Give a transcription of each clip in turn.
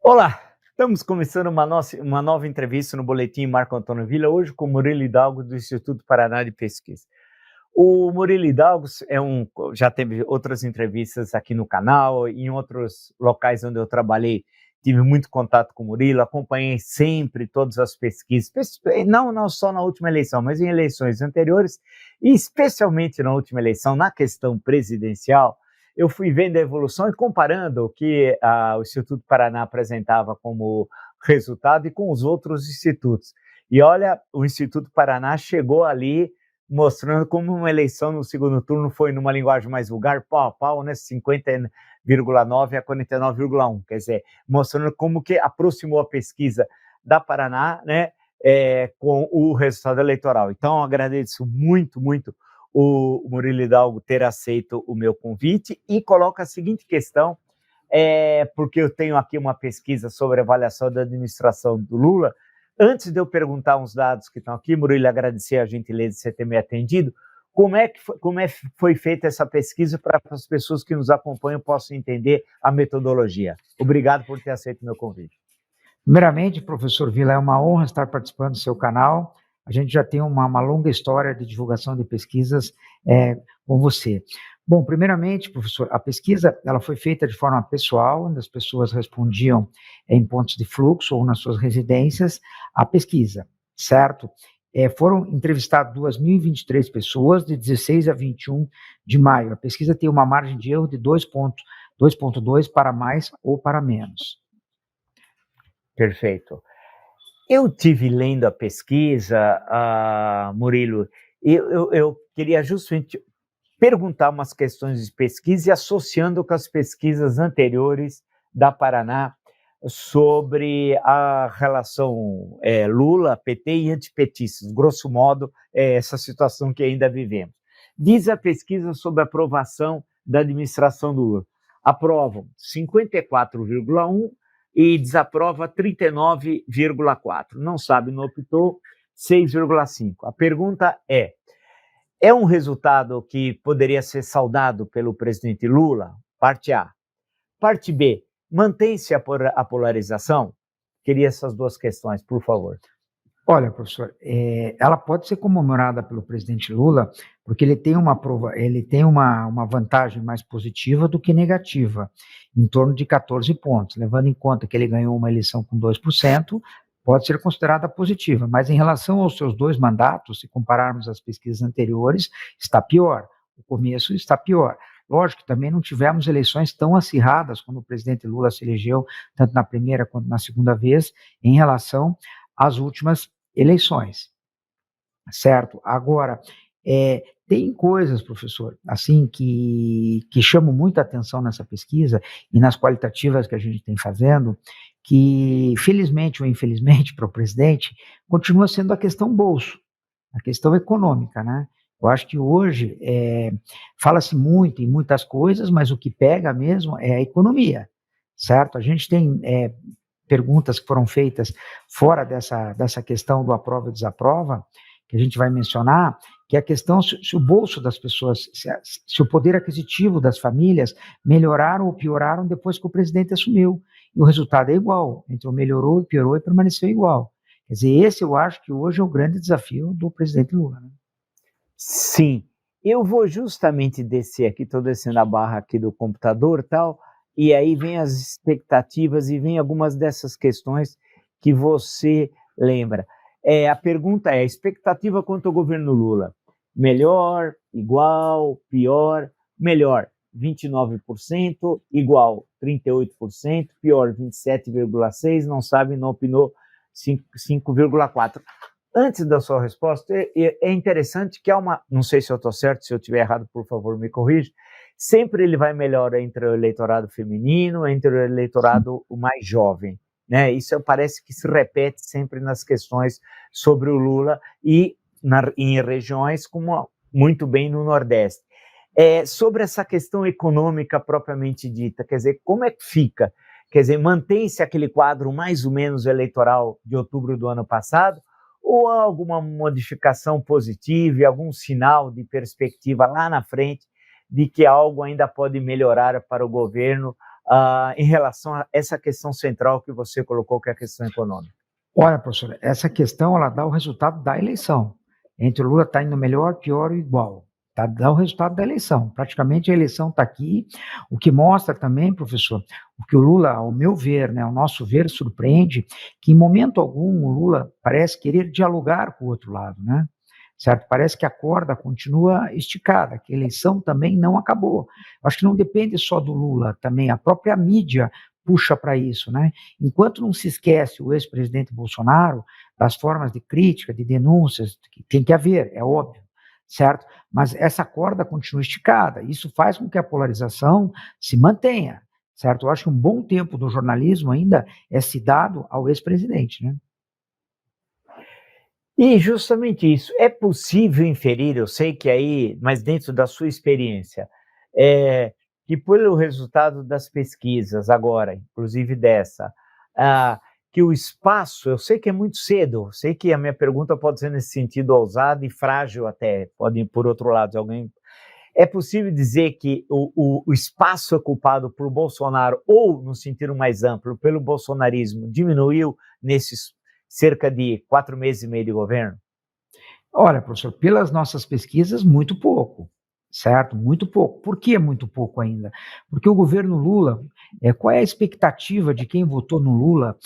Olá, estamos começando uma nova entrevista no Boletim Marco Antônio Villa, hoje com o Murilo Hidalgo, do Instituto Paraná de Pesquisa. O Murilo Hidalgo já teve outras entrevistas aqui no canal, em outros locais onde eu trabalhei, tive muito contato com o Murilo, acompanhei sempre todas as pesquisas, não só na última eleição, mas em eleições anteriores, e especialmente na última eleição, na questão presidencial. Eu fui vendo a evolução e comparando o que o Instituto Paraná apresentava como resultado e com os outros institutos. E olha, o Instituto Paraná chegou ali mostrando como uma eleição no segundo turno foi, numa linguagem mais vulgar, pau a pau, né, 50,9 a 49,1, quer dizer, mostrando como que aproximou a pesquisa da Paraná, né, com o resultado eleitoral. Então, agradeço muito, muito o Murilo Hidalgo ter aceito o meu convite e coloca a seguinte questão, porque eu tenho aqui uma pesquisa sobre a avaliação da administração do Lula. Antes de eu perguntar uns dados que estão aqui, Murilo, agradecer a gentileza de você ter me atendido, como foi feita essa pesquisa para que as pessoas que nos acompanham possam entender a metodologia? Obrigado por ter aceito o meu convite. Primeiramente, professor Villa, é uma honra estar participando do seu canal. A gente já tem uma longa história de divulgação de pesquisas com você. Bom, primeiramente, professor, a pesquisa ela foi feita de forma pessoal, onde as pessoas respondiam em pontos de fluxo ou nas suas residências à pesquisa, certo? Foram entrevistadas 2.023 pessoas, de 16 a 21 de maio. A pesquisa tem uma margem de erro de 2,2 para mais ou para menos. Perfeito. Eu tive lendo a pesquisa, Murilo, e eu queria justamente perguntar umas questões de pesquisa e associando com as pesquisas anteriores da Paraná sobre a relação Lula, PT e antipetistas, grosso modo, essa situação que ainda vivemos. Diz a pesquisa sobre a aprovação da administração do Lula. Aprovam 54,1% e desaprova 39,4%. Não sabe, não optou, 6,5%. A pergunta é um resultado que poderia ser saudado pelo presidente Lula? Parte A. Parte B, mantém-se a polarização? Queria essas duas questões, por favor. Olha, professor, ela pode ser comemorada pelo presidente Lula, porque ele tem uma vantagem mais positiva do que negativa, em torno de 14 pontos, levando em conta que ele ganhou uma eleição com 2%, pode ser considerada positiva, mas em relação aos seus dois mandatos, se compararmos as pesquisas anteriores, está pior, o começo está pior. Lógico que também não tivemos eleições tão acirradas quando o presidente Lula se elegeu, tanto na primeira quanto na segunda vez, em relação às últimas eleições, certo? Agora, tem coisas, professor, assim, que chamam muita atenção nessa pesquisa e nas qualitativas que a gente tem fazendo, que, felizmente ou infelizmente para o presidente, continua sendo a questão bolso, a questão econômica, né? Eu acho que hoje fala-se muito em muitas coisas, mas o que pega mesmo é a economia, certo? A gente tem perguntas que foram feitas fora dessa questão do aprova e desaprova, que a gente vai mencionar, que é a questão se o bolso das pessoas, se o poder aquisitivo das famílias melhoraram ou pioraram depois que o presidente assumiu. E o resultado é igual, então melhorou e piorou e permaneceu igual. Quer dizer, esse eu acho que hoje é o grande desafio do presidente Lula, né? Sim, eu vou justamente descer aqui, estou descendo a barra aqui do computador e tal, e aí vem as expectativas e vem algumas dessas questões que você lembra. A pergunta é, a expectativa quanto ao governo Lula? Melhor, igual, pior? Melhor, 29%, igual, 38%, pior, 27,6%, não sabe, não opinou, 5,4%. Antes da sua resposta, é interessante que há não sei se eu estou certo, se eu estiver errado, por favor, me corrija, sempre ele vai melhor entre o eleitorado feminino, entre o eleitorado o mais jovem, né? Isso parece que se repete sempre nas questões sobre o Lula e em regiões como muito bem no Nordeste. Sobre essa questão econômica propriamente dita, quer dizer, como é que fica? Quer dizer, mantém-se aquele quadro mais ou menos eleitoral de outubro do ano passado, ou há alguma modificação positiva e algum sinal de perspectiva lá na frente de que algo ainda pode melhorar para o governo em relação a essa questão central que você colocou, que é a questão econômica? Olha, professor, essa questão ela dá o resultado da eleição. Entre o Lula está indo melhor, pior ou igual. Tá, dá o resultado da eleição. Praticamente a eleição está aqui, o que mostra também, professor, o que o Lula, ao meu ver, né, ao nosso ver, surpreende, que em momento algum o Lula parece querer dialogar com o outro lado, né? Certo? Parece que a corda continua esticada, que a eleição também não acabou. Acho que não depende só do Lula, também a própria mídia puxa para isso, né? Enquanto não se esquece o ex-presidente Bolsonaro das formas de crítica, de denúncias, que tem que haver, é óbvio, certo? Mas essa corda continua esticada, isso faz com que a polarização se mantenha, certo? Eu acho que um bom tempo do jornalismo ainda é se dado ao ex-presidente, né? E justamente isso, é possível inferir, eu sei que aí, mas dentro da sua experiência, que pelo resultado das pesquisas agora, inclusive dessa, que o espaço, eu sei que é muito cedo, eu sei que a minha pergunta pode ser nesse sentido ousada e frágil até, pode, por outro lado, alguém... É possível dizer que o espaço ocupado por Bolsonaro, ou, no sentido mais amplo, pelo bolsonarismo, diminuiu nesses cerca de 4 meses e meio de governo? Olha, professor, pelas nossas pesquisas, muito pouco, certo? Muito pouco. Por que muito pouco ainda? Porque o governo Lula, qual é a expectativa de quem votou no Lula?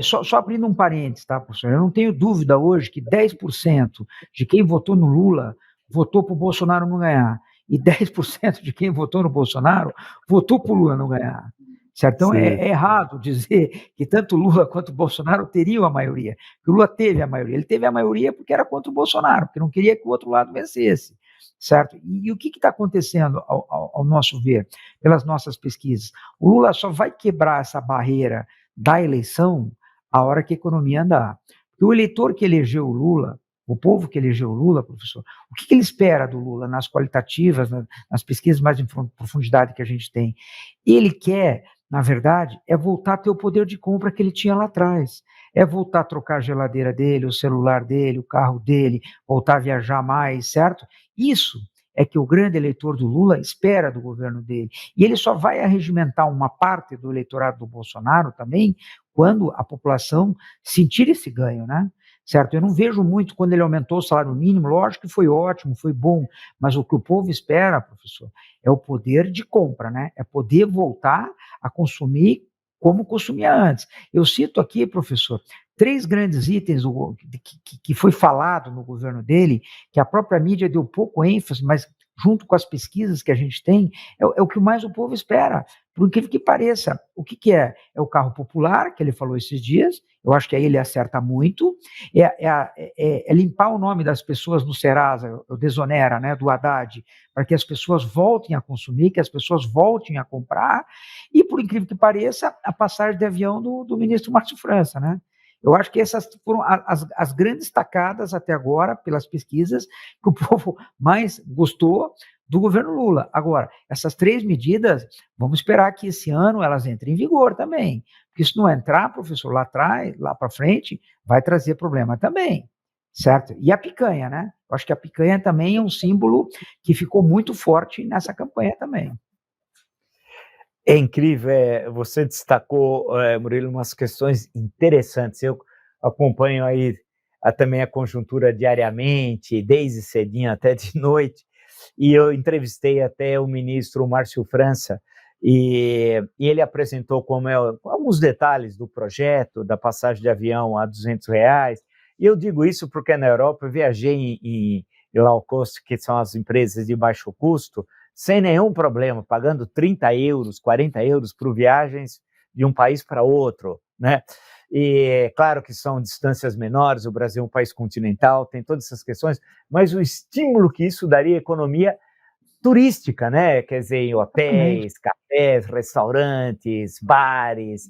Só abrindo um parênteses, tá, professor? Eu não tenho dúvida hoje que 10% de quem votou no Lula votou para o Bolsonaro não ganhar. E 10% de quem votou no Bolsonaro votou para o Lula não ganhar. Certo? Então é errado dizer que tanto Lula quanto Bolsonaro teriam a maioria. O Lula teve a maioria. Ele teve a maioria porque era contra o Bolsonaro, porque não queria que o outro lado vencesse. Certo? E o que está acontecendo, ao nosso ver, pelas nossas pesquisas? O Lula só vai quebrar essa barreira da eleição a hora que a economia andar. Porque o eleitor que elegeu o Lula, o povo que elegeu o Lula, professor, o que ele espera do Lula nas qualitativas, nas pesquisas mais em profundidade que a gente tem? Ele quer, na verdade, é voltar a ter o poder de compra que ele tinha lá atrás. É voltar a trocar a geladeira dele, o celular dele, o carro dele, voltar a viajar mais, certo? Isso é que o grande eleitor do Lula espera do governo dele. E ele só vai arregimentar uma parte do eleitorado do Bolsonaro também quando a população sentir esse ganho, né? Certo? Eu não vejo muito quando ele aumentou o salário mínimo, lógico que foi ótimo, foi bom, mas o que o povo espera, professor, é o poder de compra, né? É poder voltar a consumir como consumia antes. Eu cito aqui, professor, 3 grandes itens que foi falado no governo dele, que a própria mídia deu pouco ênfase, mas junto com as pesquisas que a gente tem, é o que mais o povo espera. Por incrível que pareça, o que é? É o carro popular, que ele falou esses dias, eu acho que aí ele acerta muito, é limpar o nome das pessoas no Serasa, o Desonera, né, do Haddad, para que as pessoas voltem a consumir, que as pessoas voltem a comprar, e por incrível que pareça, a passagem de avião do ministro Márcio França, né? Eu acho que essas foram as grandes tacadas até agora, pelas pesquisas, que o povo mais gostou do governo Lula. Agora, essas 3 medidas, vamos esperar que esse ano elas entrem em vigor também. Porque se não entrar, professor, lá atrás, lá para frente, vai trazer problema também, certo? E a picanha, né? Eu acho que a picanha também é um símbolo que ficou muito forte nessa campanha também. É incrível, você destacou, Murilo, umas questões interessantes. Eu acompanho aí também a conjuntura diariamente, desde cedinho até de noite, e eu entrevistei até o ministro Márcio França, e ele apresentou alguns detalhes do projeto, da passagem de avião a R$200, e eu digo isso porque na Europa eu viajei em low cost, que são as empresas de baixo custo, sem nenhum problema, pagando 30 euros, 40 euros por viagens de um país para outro, né? E claro que são distâncias menores, o Brasil é um país continental, tem todas essas questões, mas o estímulo que isso daria à economia turística, né? Quer dizer, em hotéis, cafés, restaurantes, bares,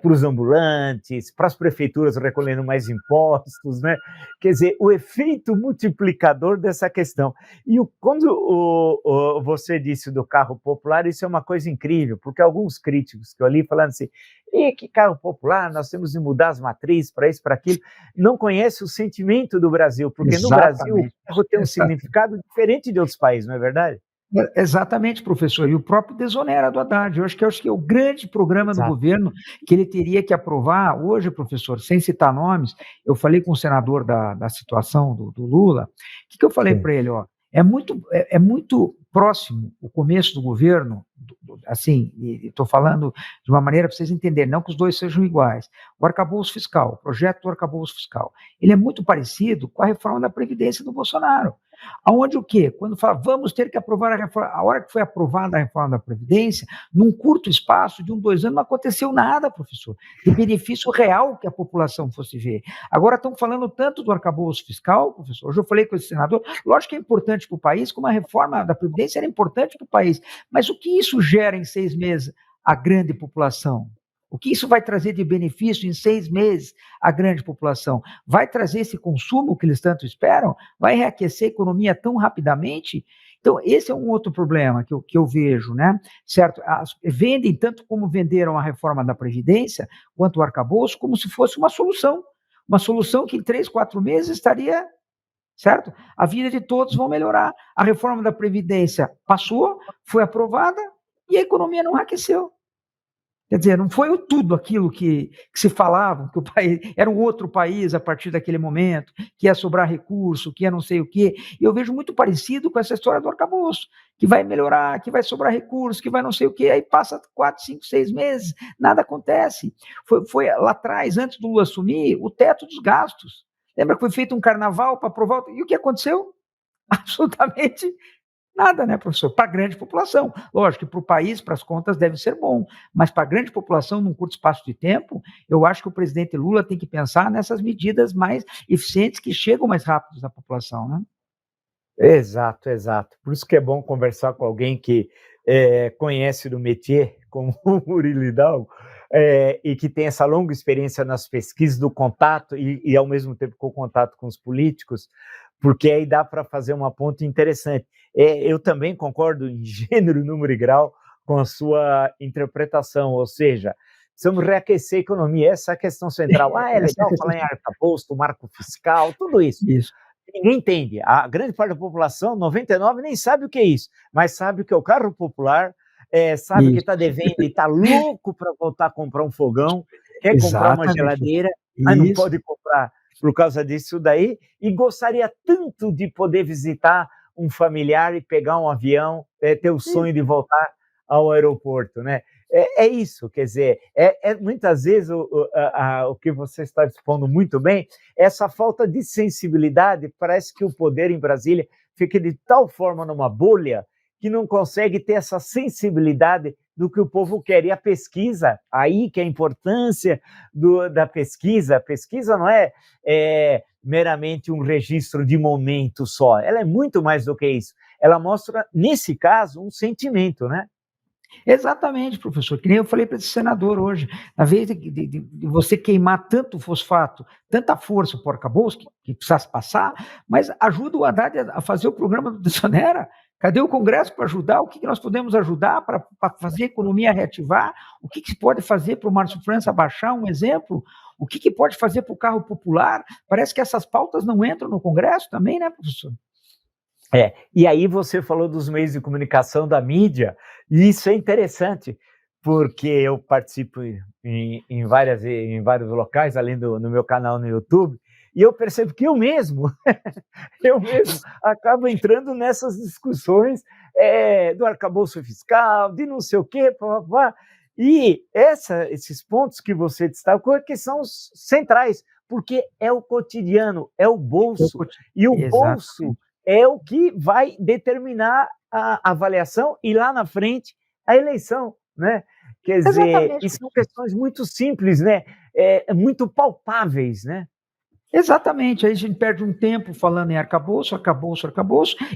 para os ambulantes, para as prefeituras recolhendo mais impostos, né? Quer dizer, o efeito multiplicador dessa questão. E quando você disse do carro popular, isso é uma coisa incrível, porque alguns críticos que eu li falando assim, que carro popular, nós temos de mudar as matrizes para isso, para aquilo, não conhece o sentimento do Brasil, porque no Brasil o carro tem um significado diferente de outros países, não é verdade? Exatamente, professor, e o próprio desonera do Haddad. Eu acho que é o grande programa do Exato. governo que ele teria que aprovar hoje, professor, sem citar nomes. Eu falei com o senador da situação do Lula. O que eu falei Sim. para ele? Ó, é muito próximo o começo do governo, assim, estou falando de uma maneira para vocês entenderem, não que os dois sejam iguais. O arcabouço fiscal, o projeto do arcabouço fiscal, ele é muito parecido com a reforma da Previdência do Bolsonaro. Aonde o quê? Quando fala, vamos ter que aprovar a reforma, a hora que foi aprovada a reforma da Previdência, num curto espaço de 2 anos, não aconteceu nada, professor, de benefício real que a população fosse ver. Agora estão falando tanto do arcabouço fiscal, professor, hoje eu falei com esse senador, lógico que é importante para o país, como a reforma da Previdência era importante para o país, mas o que isso gera em 6 meses à grande população? O que isso vai trazer de benefício em 6 meses à grande população? Vai trazer esse consumo que eles tanto esperam? Vai reaquecer a economia tão rapidamente? Então, esse é um outro problema que eu vejo, né? Certo? Vendem tanto como venderam a reforma da Previdência, quanto o arcabouço, como se fosse uma solução. Uma solução que em 3, 4 meses estaria, certo? A vida de todos vão melhorar. A reforma da Previdência passou, foi aprovada e a economia não aqueceu. Quer dizer, não foi tudo aquilo que se falava, que o país era um outro país a partir daquele momento, que ia sobrar recurso, que ia não sei o quê. E eu vejo muito parecido com essa história do arcabouço, que vai melhorar, que vai sobrar recurso, que vai não sei o quê, aí passa 4, 5, 6 meses, nada acontece. Foi lá atrás, antes do Lula assumir, o teto dos gastos. Lembra que foi feito um carnaval para aprovar? E o que aconteceu? Absolutamente nada, né, professor? Para a grande população. Lógico que para o país, para as contas, deve ser bom, mas para a grande população, num curto espaço de tempo, eu acho que o presidente Lula tem que pensar nessas medidas mais eficientes que chegam mais rápido na população, né? Exato, exato. Por isso que é bom conversar com alguém que conhece do métier, como o Murilo Hidalgo, e que tem essa longa experiência nas pesquisas do contato e ao mesmo tempo com o contato com os políticos, porque aí dá para fazer uma ponte interessante. Eu também concordo em gênero, número e grau com a sua interpretação, ou seja, precisamos reaquecer a economia, essa é a questão central. É Essa é a legal questão. falar em arcabouço, marco fiscal, tudo isso. Isso. Ninguém entende. A grande parte da população, 99%, nem sabe o que é isso, mas sabe que é o carro popular, sabe que Isso. está devendo e está louco para voltar a comprar um fogão, quer comprar uma Exatamente. geladeira, mas não Isso. pode comprar por causa disso daí, e gostaria tanto de poder visitar um familiar e pegar um avião, ter o sonho de voltar ao aeroporto, né? É isso, quer dizer, muitas vezes o que você está expondo muito bem, essa falta de sensibilidade, parece que o poder em Brasília fica de tal forma numa bolha que não consegue ter essa sensibilidade do que o povo quer. E a pesquisa, aí que é a importância da pesquisa, a pesquisa não é meramente um registro de momento só, ela é muito mais do que isso. Ela mostra, nesse caso, um sentimento, né? Exatamente, professor, que nem eu falei para esse senador hoje, na vez de você queimar tanto fosfato, tanta força para o arcabouço, que precisasse passar, mas ajuda o Haddad a fazer o programa do Desonera. Cadê o Congresso para ajudar? O que nós podemos ajudar para fazer a economia reativar? O que se pode fazer para o Márcio França baixar, um exemplo? O que pode fazer para o carro popular? Parece que essas pautas não entram no Congresso também, né, professor? E aí você falou dos meios de comunicação da mídia, e isso é interessante, porque eu participo em vários locais, além no meu canal no YouTube, e eu percebo que eu mesmo acabo entrando nessas discussões do arcabouço fiscal, de não sei o quê, e esses pontos que você destacou que são os centrais, porque é o cotidiano, é o bolso, e o bolso é o que vai determinar a avaliação e lá na frente a eleição, né? Quer dizer, e são questões muito simples, né? Muito palpáveis, né? Exatamente, aí a gente perde um tempo falando em arcabouço,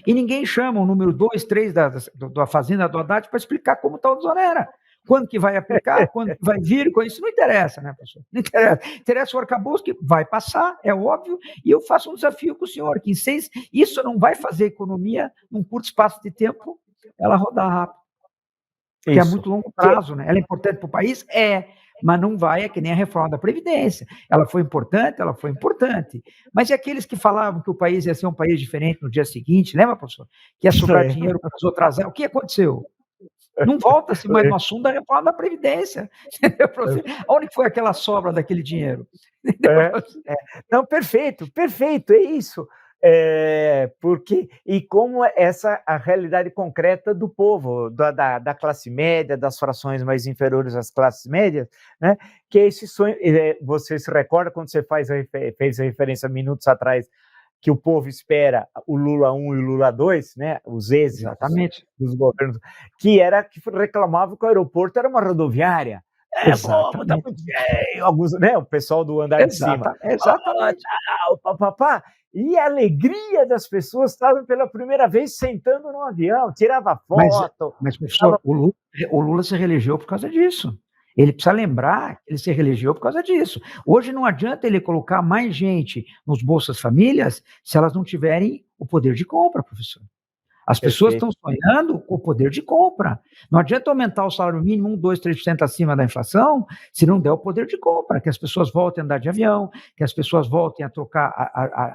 e ninguém chama o número 2, 3 da Fazenda do Haddad para explicar como está o Desonera. Quando que vai aplicar, quando que vai vir, isso não interessa, né, professor? Não interessa. Interessa o arcabouço que vai passar, é óbvio, e eu faço um desafio com o senhor, que isso não vai fazer a economia, num curto espaço de tempo, ela rodar rápido. Porque é muito longo prazo, né? Ela é importante para o país? mas não vai, é que nem a reforma da Previdência. Ela foi importante, ela foi importante. Mas e aqueles que falavam que o país ia ser um país diferente no dia seguinte, lembra, professor? Que ia sobrar dinheiro para as outras áreas. O que aconteceu? Não volta-se mais no assunto da reforma da Previdência. Entendeu, professor? Onde foi aquela sobra daquele dinheiro? Não, perfeito, perfeito, é isso. Porque e como essa a realidade concreta do povo, da classe média, das frações mais inferiores às classes médias, né? Que é esse sonho. Você se recorda quando você fez a referência minutos atrás que o povo espera o Lula 1 e o Lula 2, né? Os êxitos dos governos, que reclamavam que o aeroporto era uma rodoviária. Pô, tá muito cheio, alguns, né? O pessoal do andar de cima. Exatamente. Papapá. E a alegria das pessoas estavam pela primeira vez sentando no avião, tirava foto. Mas professor, o Lula se reelegeu por causa disso. Ele precisa lembrar que ele se reelegeu por causa disso. Hoje não adianta ele colocar mais gente nos Bolsas Famílias se elas não tiverem o poder de compra, professor. As pessoas estão sonhando com o poder de compra. Não adianta aumentar o salário mínimo 1, 2, 3% acima da inflação se não der o poder de compra, que as pessoas voltem a andar de avião, que as pessoas voltem a trocar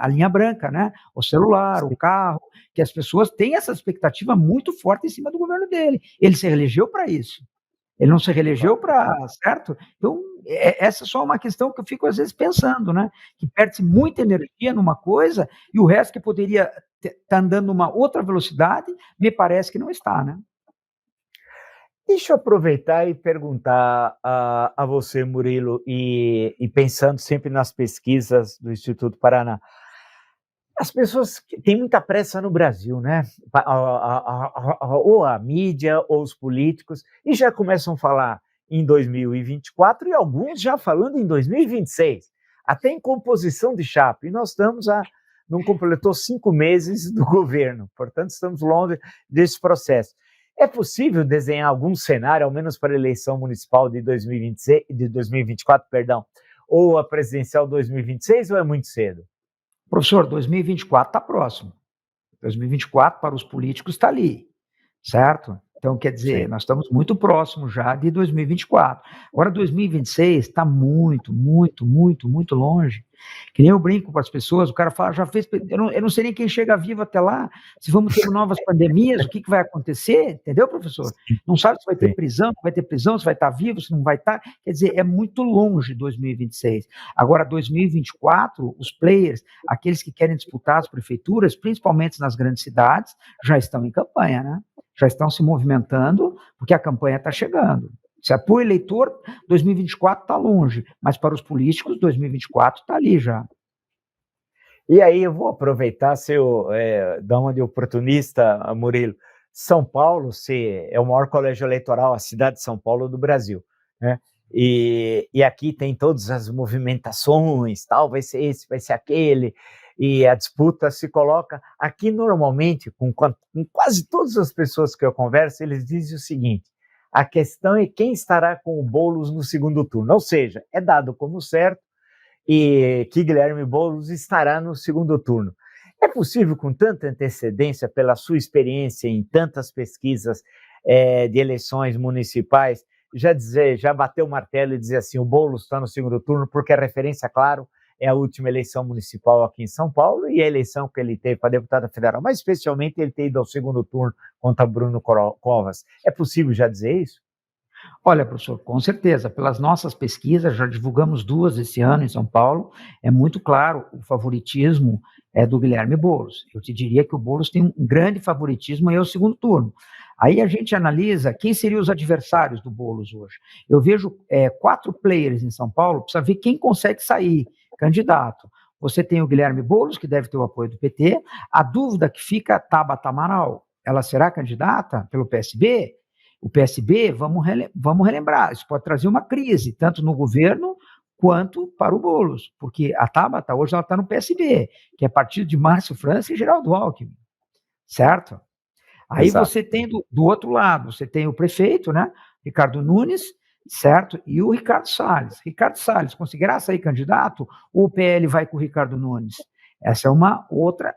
a linha branca, né? O celular, o carro, que as pessoas têm essa expectativa muito forte em cima do governo dele. Ele se reelegeu para isso. Ele não se reelegeu para, certo? Então, essa é só uma questão que eu fico às vezes pensando, né? Que perde-se muita energia numa coisa e o resto que poderia estar andando numa outra velocidade, me parece que não está, né? Deixa eu aproveitar e perguntar a você, Murilo, e pensando sempre nas pesquisas do Instituto Paraná. As pessoas têm muita pressa no Brasil, né? Ou a mídia, ou os políticos, e já começam a falar em 2024 e alguns já falando em 2026, até em composição de chapa. E nós estamos não completou 5 meses do governo, portanto estamos longe desse processo. É possível desenhar algum cenário, ao menos para a eleição municipal de 2024, perdão, ou a presidencial 2026, ou é muito cedo? Professor, 2024 está próximo. 2024 para os políticos está ali, certo? Então, quer dizer, nós estamos muito próximos já de 2024. Agora, 2026 está muito, muito, muito, muito longe. Que nem eu brinco com as pessoas, o cara fala, já fez. Eu não sei nem quem chega vivo até lá, se vamos ter novas pandemias, o que vai acontecer, entendeu, professor? Não sabe se vai ter prisão, se vai estar vivo, se não vai estar. Quer dizer, é muito longe 2026. Agora, 2024, os players, aqueles que querem disputar as prefeituras, principalmente nas grandes cidades, já estão em campanha, né? Já estão se movimentando, porque a campanha está chegando. Se é para o eleitor, 2024 está longe, mas para os políticos, 2024 está ali já. E aí eu vou aproveitar dar uma de oportunista, Murilo. São Paulo é o maior colégio eleitoral, a cidade de São Paulo do Brasil, né? E aqui tem todas as movimentações, tal, vai ser esse, vai ser aquele, e a disputa se coloca. Aqui, normalmente, com quase todas as pessoas que eu converso, eles dizem o seguinte: a questão é quem estará com o Boulos no segundo turno, ou seja, é dado como certo e que Guilherme Boulos estará no segundo turno. É possível, com tanta antecedência, pela sua experiência em tantas pesquisas de eleições municipais, já bater o martelo e dizer assim, o Boulos está no segundo turno, porque a referência, claro, é a última eleição municipal aqui em São Paulo e a eleição que ele teve para deputada federal, mas especialmente ele ter ido ao segundo turno contra Bruno Covas. É possível já dizer isso? Olha, professor, com certeza, pelas nossas pesquisas, já divulgamos 2 esse ano em São Paulo, é muito claro o favoritismo do Guilherme Boulos. Eu te diria que o Boulos tem um grande favoritismo aí ao segundo turno. Aí a gente analisa quem seriam os adversários do Boulos hoje. Eu vejo 4 players em São Paulo, precisa ver quem consegue sair candidato. Você tem o Guilherme Boulos, que deve ter o apoio do PT. A dúvida que fica, Tabata Amaral, ela será candidata pelo PSB? O PSB, vamos relembrar, isso pode trazer uma crise, tanto no governo quanto para o Boulos, porque a Tabata hoje ela está no PSB, que é partido de Márcio França e Geraldo Alckmin, certo? Aí Exato. Você tem do outro lado, você tem o prefeito, né, Ricardo Nunes, certo? E o Ricardo Salles. Ricardo Salles conseguirá sair candidato ou o PL vai com o Ricardo Nunes? Essa é uma outra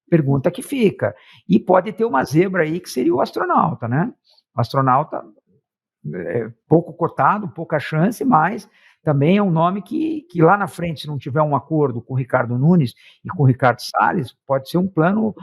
pergunta que fica. E pode ter uma zebra aí que seria o astronauta, né? O astronauta pouco cotado, pouca chance, mas também é um nome que lá na frente, se não tiver um acordo com o Ricardo Nunes e com o Ricardo Salles, pode ser um plano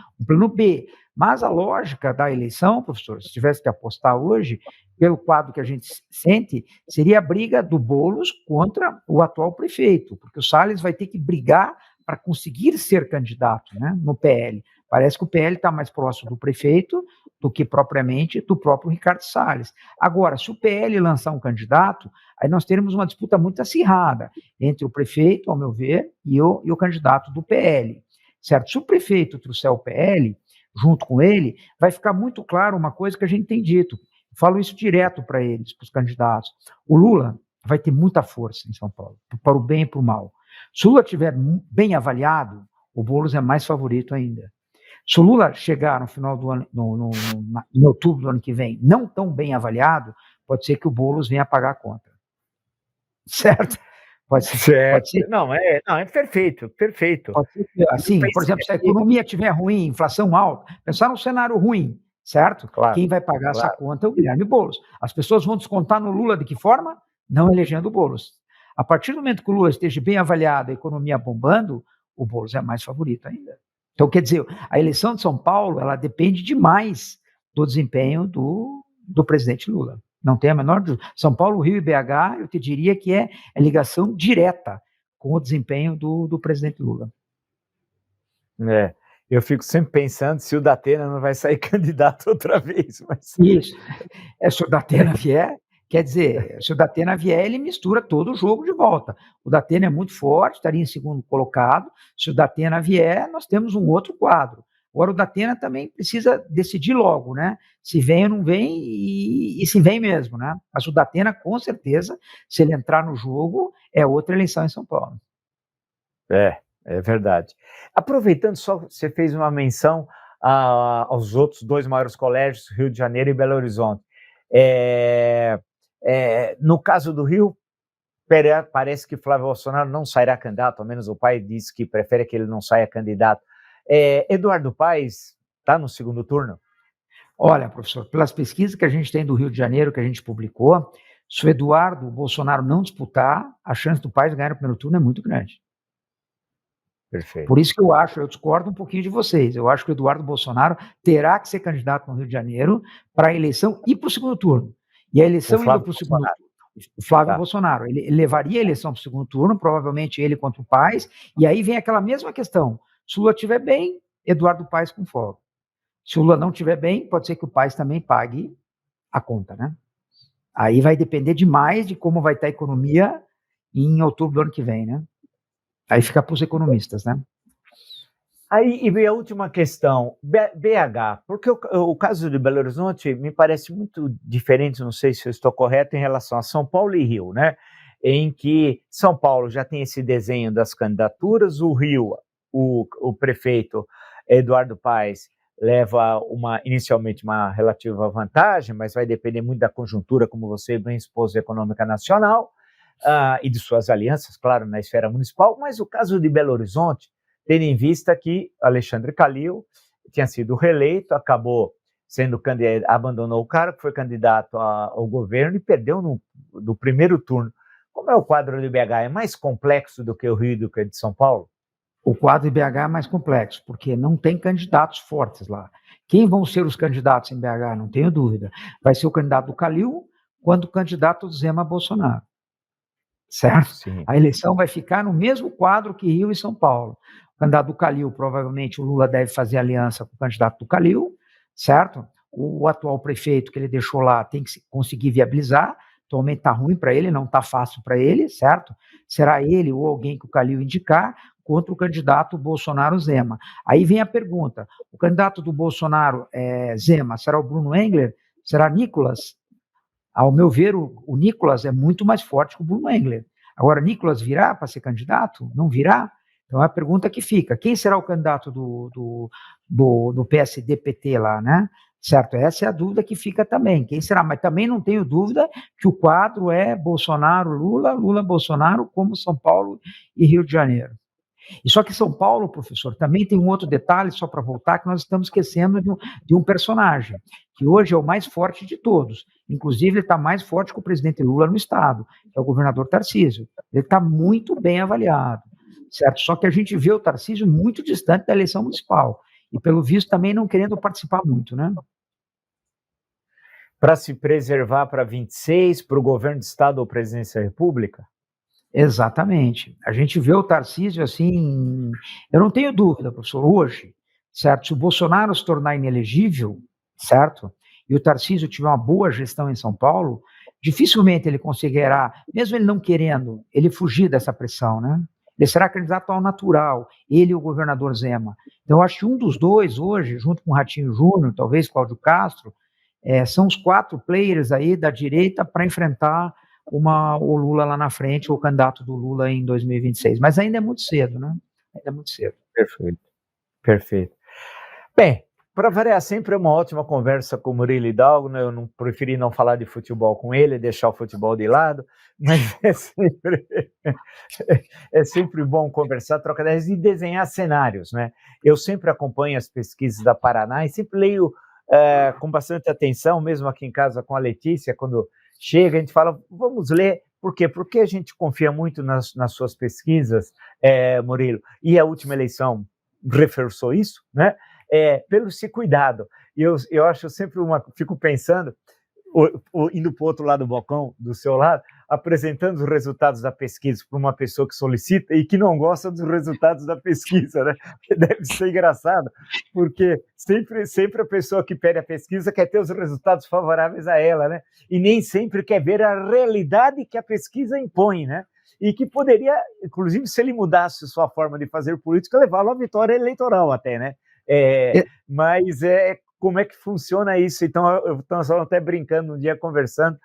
B. Mas a lógica da eleição, professor, se tivesse que apostar hoje, pelo quadro que a gente sente, seria a briga do Boulos contra o atual prefeito, porque o Salles vai ter que brigar para conseguir ser candidato, né, no PL. Parece que o PL está mais próximo do prefeito do que propriamente do próprio Ricardo Salles. Agora, se o PL lançar um candidato, aí nós teremos uma disputa muito acirrada entre o prefeito, ao meu ver, e o candidato do PL, certo? Se o prefeito trouxer o PL, junto com ele, vai ficar muito claro uma coisa que a gente tem dito. Eu falo isso direto para eles, para os candidatos. O Lula vai ter muita força em São Paulo, para o bem e para o mal. Se o Lula estiver bem avaliado, o Boulos é mais favorito ainda. Se o Lula chegar no final do ano, em outubro do ano que vem, não tão bem avaliado, pode ser que o Boulos venha pagar a conta. Certo? Pode ser. Certo. Pode ser. Não, é perfeito. Pode ser que, assim, por exemplo, se a economia estiver ruim, inflação alta, pensar num cenário ruim, certo? Claro, quem vai pagar essa conta é o Guilherme Boulos. As pessoas vão descontar no Lula de que forma? Não elegendo o Boulos. A partir do momento que o Lula esteja bem avaliado, a economia bombando, o Boulos é mais favorito ainda. Então, quer dizer, a eleição de São Paulo, ela depende demais do desempenho do presidente Lula. Não tem a menor dúvida. São Paulo, Rio e BH, eu te diria que é ligação direta com o desempenho do presidente Lula. Eu fico sempre pensando se o Datena não vai sair candidato outra vez. Mas... Isso. Se o Datena vier, quer dizer, se o Datena vier, ele mistura todo o jogo de volta. O Datena é muito forte, estaria em segundo colocado. Se o Datena vier, nós temos um outro quadro. Agora, o Datena também precisa decidir logo, né? Se vem ou não vem e se vem mesmo, né? Mas o Datena, com certeza, se ele entrar no jogo, é outra eleição em São Paulo. É verdade. Aproveitando só, você fez uma menção aos outros dois maiores colégios, Rio de Janeiro e Belo Horizonte. No caso do Rio, parece que Flávio Bolsonaro não sairá candidato, ao menos o pai disse que prefere que ele não saia candidato. Eduardo Paes está no segundo turno? Olha, professor, pelas pesquisas que a gente tem do Rio de Janeiro, que a gente publicou, se o Eduardo Bolsonaro não disputar, a chance do Paes ganhar no primeiro turno é muito grande. Perfeito. Por isso que eu discordo um pouquinho de vocês. Eu acho que o Eduardo Bolsonaro terá que ser candidato no Rio de Janeiro para a eleição e para o segundo turno. E a eleição indo para o segundo turno, o Flávio Bolsonaro, ele levaria a eleição para o segundo turno, provavelmente ele contra o Paes, e aí vem aquela mesma questão. Se o Lula estiver bem, Eduardo Paes com folga. Se o Lula não estiver bem, pode ser que o Paes também pague a conta, né? Aí vai depender demais de como vai estar a economia em outubro do ano que vem, né? Aí fica para os economistas, né? Aí, e a última questão, BH, porque o caso de Belo Horizonte me parece muito diferente, não sei se eu estou correto, em relação a São Paulo e Rio, né? Em que São Paulo já tem esse desenho das candidaturas, o Rio, o prefeito Eduardo Paes leva inicialmente uma relativa vantagem, mas vai depender muito da conjuntura, como você bem expôs, econômica nacional, e de suas alianças, claro, na esfera municipal, mas o caso de Belo Horizonte, tendo em vista que Alexandre Calil tinha sido reeleito, acabou sendo candidato, abandonou o cargo, foi candidato ao governo e perdeu no primeiro turno. Como é o quadro de BH? É mais complexo do que o Rio e do que o de São Paulo? O quadro de BH é mais complexo, porque não tem candidatos fortes lá. Quem vão ser os candidatos em BH? Não tenho dúvida. Vai ser o candidato do Calil quanto o candidato do Zema Bolsonaro. Certo? Sim. A eleição vai ficar no mesmo quadro que Rio e São Paulo. O candidato do Calil, provavelmente o Lula deve fazer aliança com o candidato do Calil, certo? O atual prefeito que ele deixou lá tem que conseguir viabilizar. Atualmente está ruim para ele, não está fácil para ele, certo? Será ele ou alguém que o Calil indicar contra o candidato Bolsonaro-Zema. Aí vem a pergunta, o candidato do Bolsonaro Zema, será o Bruno Engler? Será Nicolas? Ao meu ver, o Nicolas é muito mais forte que o Bruno Engler. Agora, Nicolas virá para ser candidato? Não virá? Então é a pergunta que fica. Quem será o candidato do PSD-PT lá, né? Certo? Essa é a dúvida que fica também. Quem será? Mas também não tenho dúvida que o quadro é Bolsonaro-Lula, Lula-Bolsonaro, como São Paulo e Rio de Janeiro. E só que São Paulo, professor, também tem um outro detalhe, só para voltar, que nós estamos esquecendo de um personagem, que hoje é o mais forte de todos. Inclusive, ele está mais forte que o presidente Lula no Estado, que é o governador Tarcísio. Ele está muito bem avaliado, certo? Só que a gente vê o Tarcísio muito distante da eleição municipal. E, pelo visto, também não querendo participar muito, né? Para se preservar para 26, para o governo do Estado ou presidência da República? Exatamente. A gente vê o Tarcísio assim, eu não tenho dúvida, professor, hoje, certo? Se o Bolsonaro se tornar inelegível, certo? E o Tarcísio tiver uma boa gestão em São Paulo, dificilmente ele conseguirá, mesmo ele não querendo, ele fugir dessa pressão, né? Ele será candidato ao natural, ele e o governador Zema. Então, eu acho que um dos dois hoje, junto com o Ratinho Júnior, talvez Cláudio Castro, são os 4 players aí da direita para enfrentar o Lula lá na frente, o candidato do Lula em 2026. Mas ainda é muito cedo, né? Ainda é muito cedo. Perfeito, perfeito. Bem, para variar, sempre é uma ótima conversa com o Murilo Hidalgo, né? Eu não preferi não falar de futebol com ele, deixar o futebol de lado, mas é sempre bom conversar, trocar ideias e desenhar cenários, né? Eu sempre acompanho as pesquisas da Paraná e sempre leio com bastante atenção, mesmo aqui em casa com a Letícia, quando chega, a gente fala, vamos ler, por quê? Porque a gente confia muito nas suas pesquisas, Murilo, e a última eleição reforçou isso, né? Pelo esse cuidado. E eu acho sempre fico pensando, indo para o outro lado do balcão, do seu lado, apresentando os resultados da pesquisa para uma pessoa que solicita e que não gosta dos resultados da pesquisa, né? Deve ser engraçado, porque sempre a pessoa que pede a pesquisa quer ter os resultados favoráveis a ela, né? E nem sempre quer ver a realidade que a pesquisa impõe, né? E que poderia, inclusive, se ele mudasse sua forma de fazer política, levá-lo à vitória eleitoral até, né? Mas como é que funciona isso? Então, estamos até brincando um dia, conversando,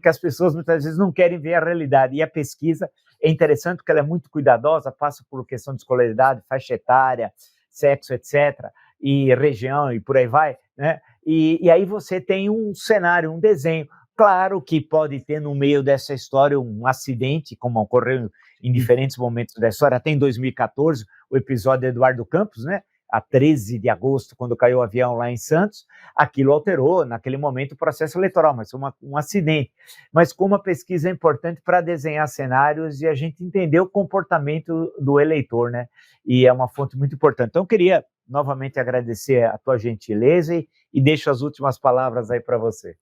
que as pessoas muitas vezes não querem ver a realidade. E a pesquisa é interessante porque ela é muito cuidadosa, passa por questão de escolaridade, faixa etária, sexo, etc., e região, e por aí vai, né? E aí você tem um cenário, um desenho. Claro que pode ter no meio dessa história um acidente, como ocorreu em diferentes momentos da história, até em 2014, o episódio de Eduardo Campos, né? A 13 de agosto, quando caiu o avião lá em Santos, aquilo alterou, naquele momento, o processo eleitoral, mas foi um acidente. Mas como a pesquisa é importante para desenhar cenários e a gente entender o comportamento do eleitor, né? E é uma fonte muito importante. Então, eu queria novamente agradecer a tua gentileza e deixo as últimas palavras aí para você.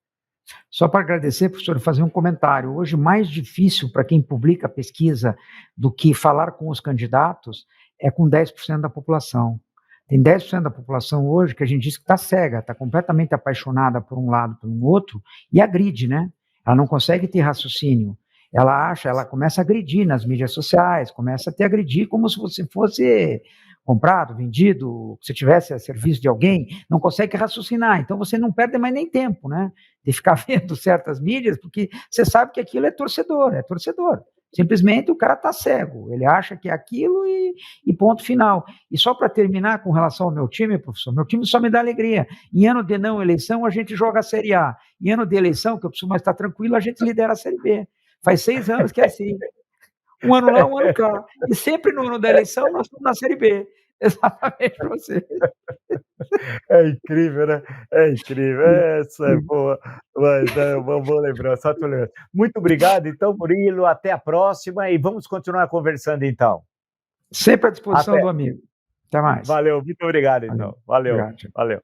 Só para agradecer, professor, fazer um comentário. Hoje, mais difícil para quem publica pesquisa do que falar com os candidatos é com 10% da população. Tem 10% da população hoje que a gente diz que está cega, está completamente apaixonada por um lado, por um outro, e agride, né? Ela não consegue ter raciocínio. Ela começa a agredir nas mídias sociais, começa a te agredir como se você fosse comprado, vendido, se tivesse a serviço de alguém, não consegue raciocinar. Então você não perde mais nem tempo, né? De ficar vendo certas mídias, porque você sabe que aquilo é torcedor, é torcedor. Simplesmente o cara está cego, ele acha que é aquilo e ponto final. E só para terminar com relação ao meu time, professor, meu time só me dá alegria. Em ano de não eleição, a gente joga a Série A. Em ano de eleição, que eu preciso mais estar tranquilo, a gente lidera a Série B. Faz 6 anos que é assim. Um ano lá, um ano cá. E sempre no ano da eleição, nós estamos na Série B. Exatamente para você. É incrível, né? É incrível. Essa é boa, mas é uma boa lembrança. Muito obrigado, então, Murilo. Até a próxima e vamos continuar conversando, então. Sempre à disposição do amigo. Até mais. Valeu, muito obrigado, então. Valeu. Obrigado. Valeu.